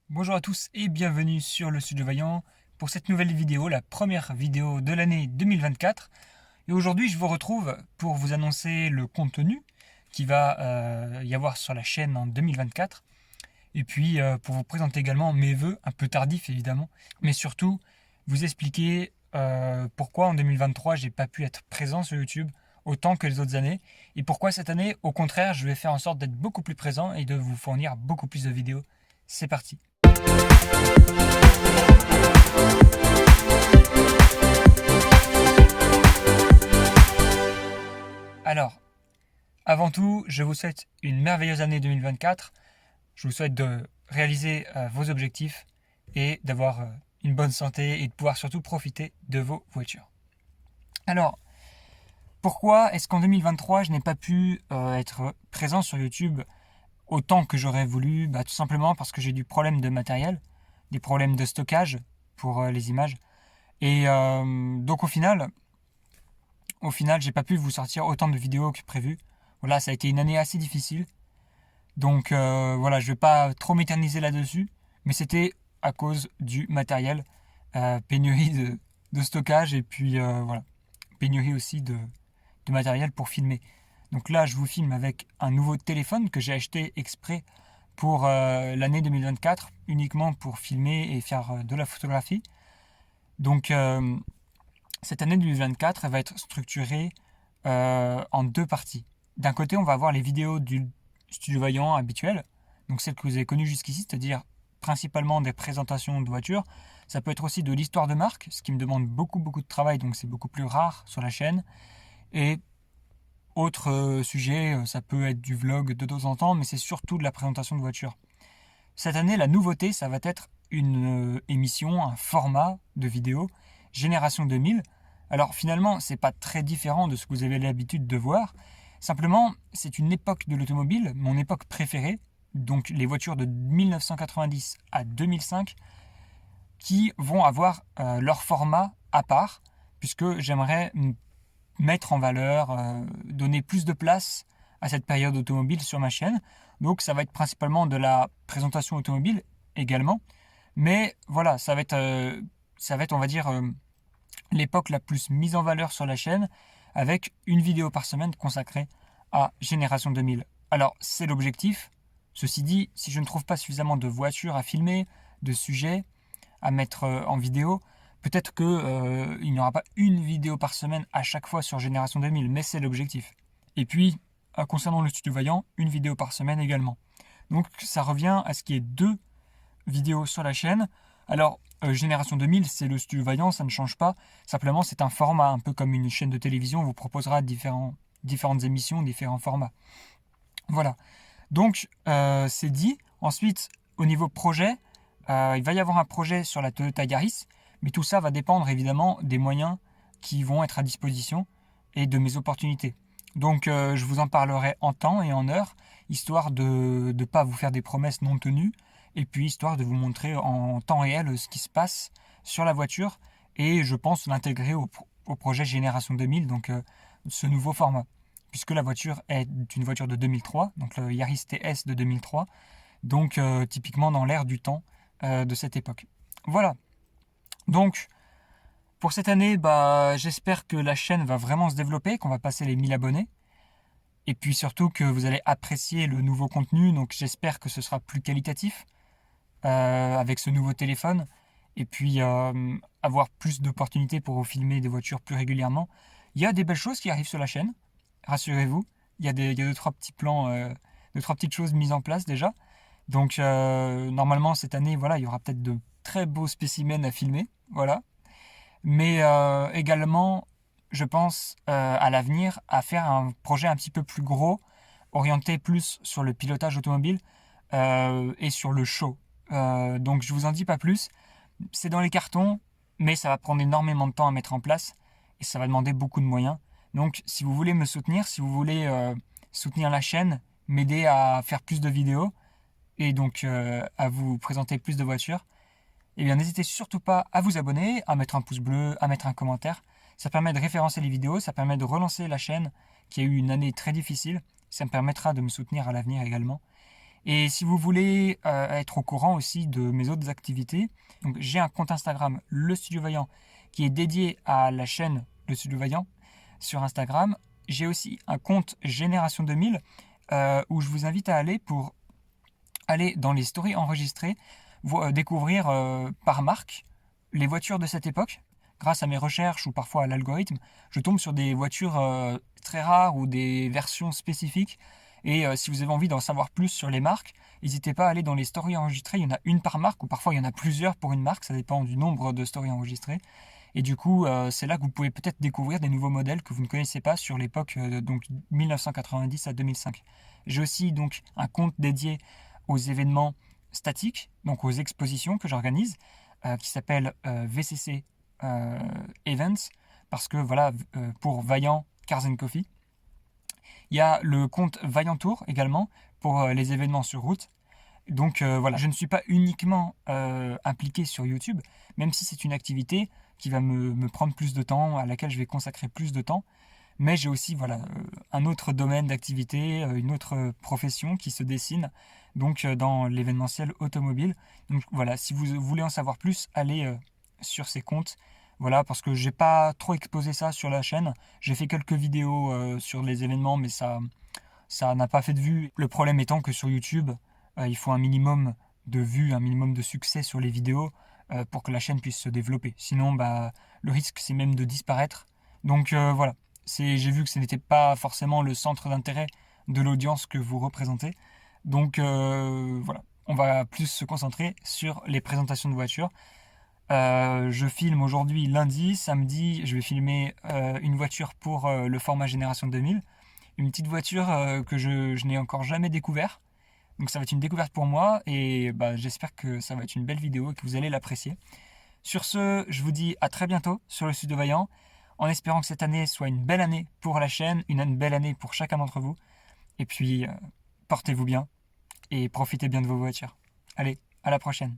Bonjour à tous et bienvenue sur le Studio Vaillant pour cette nouvelle vidéo, la première vidéo de l'année 2024. Et aujourd'hui, je vous retrouve pour vous annoncer le contenu qui va y avoir sur la chaîne en 2024. Et puis pour vous présenter également mes vœux, un peu tardifs évidemment, mais surtout vous expliquer pourquoi en 2023 j'ai pas pu être présent sur YouTube autant que les autres années et pourquoi cette année, au contraire, je vais faire en sorte d'être beaucoup plus présent et de vous fournir beaucoup plus de vidéos. C'est parti. Alors, avant tout, je vous souhaite une merveilleuse année 2024. Je vous souhaite de réaliser vos objectifs et d'avoir une bonne santé et de pouvoir surtout profiter de vos voitures. Alors, pourquoi est-ce qu'en 2023, je n'ai pas pu être présent sur YouTube autant que j'aurais voulu? Tout simplement parce que j'ai du problème de matériel, des problèmes de stockage pour les images. Et donc au final, j'ai pas pu vous sortir autant de vidéos que prévu. Voilà, ça a été une année assez difficile. Donc voilà, je vais pas trop m'éterniser là-dessus, mais c'était à cause du matériel, pénurie de stockage et puis voilà, pénurie aussi de matériel pour filmer. Donc là, je vous filme avec un nouveau téléphone que j'ai acheté exprès pour l'année 2024, uniquement pour filmer et faire de la photographie. Donc cette année 2024, elle va être structurée en deux parties. D'un côté, on va avoir les vidéos du Studio Vaillant habituel, donc celles que vous avez connues jusqu'ici, c'est-à-dire principalement des présentations de voitures. Ça peut être aussi de l'histoire de marque, ce qui me demande beaucoup de travail, donc c'est beaucoup plus rare sur la chaîne. Et autre sujet, ça peut être du vlog de temps en temps, mais c'est surtout de la présentation de voitures. Cette année, la nouveauté, ça va être une émission, un format de vidéo, Génération 2000. Alors finalement, c'est pas très différent de ce que vous avez l'habitude de voir. Simplement, c'est une époque de l'automobile, mon époque préférée, donc les voitures de 1990 à 2005, qui vont avoir leur format à part, puisque j'aimerais mettre en valeur, donner plus de place à cette période automobile sur ma chaîne. Donc ça va être principalement de la présentation automobile également. Mais voilà, ça va être on va dire, l'époque la plus mise en valeur sur la chaîne, avec une vidéo par semaine consacrée à Génération 2000. Alors c'est l'objectif. Ceci dit, si je ne trouve pas suffisamment de voitures à filmer, de sujets à mettre en vidéo, peut-être que il n'y aura pas une vidéo par semaine à chaque fois sur Génération 2000, mais c'est l'objectif. Et puis, concernant le Studio Vaillant, une vidéo par semaine également. Donc ça revient à ce qui est deux vidéos sur la chaîne. Alors, Génération 2000, c'est le Studio Vaillant, ça ne change pas. Simplement, c'est un format, un peu comme une chaîne de télévision, on vous proposera différentes émissions, différents formats. Voilà. Donc, c'est dit. Ensuite, au niveau projet, il va y avoir un projet sur la Toyota Yaris, mais tout ça va dépendre évidemment des moyens qui vont être à disposition et de mes opportunités. Donc je vous en parlerai en temps et en heure, histoire de ne pas vous faire des promesses non tenues, et puis histoire de vous montrer en temps réel ce qui se passe sur la voiture, et je pense l'intégrer au projet Génération 2000, donc ce nouveau format. Puisque la voiture est une voiture de 2003, donc le Yaris TS de 2003, donc typiquement dans l'air du temps de cette époque. Voilà. Donc pour cette année, j'espère que la chaîne va vraiment se développer, qu'on va passer les 1000 abonnés. Et puis surtout que vous allez apprécier le nouveau contenu. Donc j'espère que ce sera plus qualitatif avec ce nouveau téléphone. Et puis avoir plus d'opportunités pour vous filmer des voitures plus régulièrement. Il y a des belles choses qui arrivent sur la chaîne, rassurez-vous. Il y a deux, trois petits plans, deux, trois petites choses mises en place déjà. Donc normalement cette année, voilà, il y aura peut-être de très beaux spécimens à filmer, voilà. Mais également, je pense à l'avenir à faire un projet un petit peu plus gros, orienté plus sur le pilotage automobile et sur le show. Donc je vous en dis pas plus. C'est dans les cartons, mais ça va prendre énormément de temps à mettre en place et ça va demander beaucoup de moyens. Donc si vous voulez me soutenir, si vous voulez soutenir la chaîne, m'aider à faire plus de vidéos et donc à vous présenter plus de voitures, eh bien n'hésitez surtout pas à vous abonner, à mettre un pouce bleu, à mettre un commentaire. Ça permet de référencer les vidéos, ça permet de relancer la chaîne qui a eu une année très difficile. Ça me permettra de me soutenir à l'avenir également. Et si vous voulez être au courant aussi de mes autres activités, donc j'ai un compte Instagram, Le Studio Vaillant, qui est dédié à la chaîne Le Studio Vaillant sur Instagram. J'ai aussi un compte Génération 2000 où je vous invite à aller pour aller dans les stories enregistrées, découvrir par marque les voitures de cette époque. Grâce à mes recherches ou parfois à l'algorithme, je tombe sur des voitures très rares ou des versions spécifiques. Et si vous avez envie d'en savoir plus sur les marques, n'hésitez pas à aller dans les stories enregistrées. Il y en a une par marque ou parfois il y en a plusieurs pour une marque. Ça dépend du nombre de stories enregistrées. Et du coup, c'est là que vous pouvez peut-être découvrir des nouveaux modèles que vous ne connaissez pas sur l'époque donc 1990 à 2005. J'ai aussi donc un compte dédié aux événements statiques, donc aux expositions que j'organise, qui s'appelle VCC Events, parce que voilà, pour Vaillant Cars and Coffee. Il y a le compte Vaillant Tour également pour les événements sur route. Donc voilà, je ne suis pas uniquement impliqué sur YouTube, même si c'est une activité qui va me prendre plus de temps, à laquelle je vais consacrer plus de temps. Mais j'ai aussi voilà, un autre domaine d'activité, une autre profession qui se dessine donc dans l'événementiel automobile. Donc voilà, si vous voulez en savoir plus, allez sur ces comptes. Voilà, parce que j'ai pas trop exposé ça sur la chaîne. J'ai fait quelques vidéos sur les événements, mais ça n'a pas fait de vues. Le problème étant que sur YouTube, il faut un minimum de vues, un minimum de succès sur les vidéos pour que la chaîne puisse se développer. Sinon, bah, le risque, c'est même de disparaître. Donc voilà, j'ai vu que ce n'était pas forcément le centre d'intérêt de l'audience que vous représentez. Donc voilà, on va plus se concentrer sur les présentations de voitures. Je filme aujourd'hui lundi, samedi, je vais filmer une voiture pour le format Génération 2000. Une petite voiture que je n'ai encore jamais découvert. Donc ça va être une découverte pour moi et bah, j'espère que ça va être une belle vidéo et que vous allez l'apprécier. Sur ce, je vous dis à très bientôt sur le Studio Vaillant, en espérant que cette année soit une belle année pour la chaîne, une belle année pour chacun d'entre vous. Et puis, portez-vous bien et profitez bien de vos voitures. Allez, à la prochaine.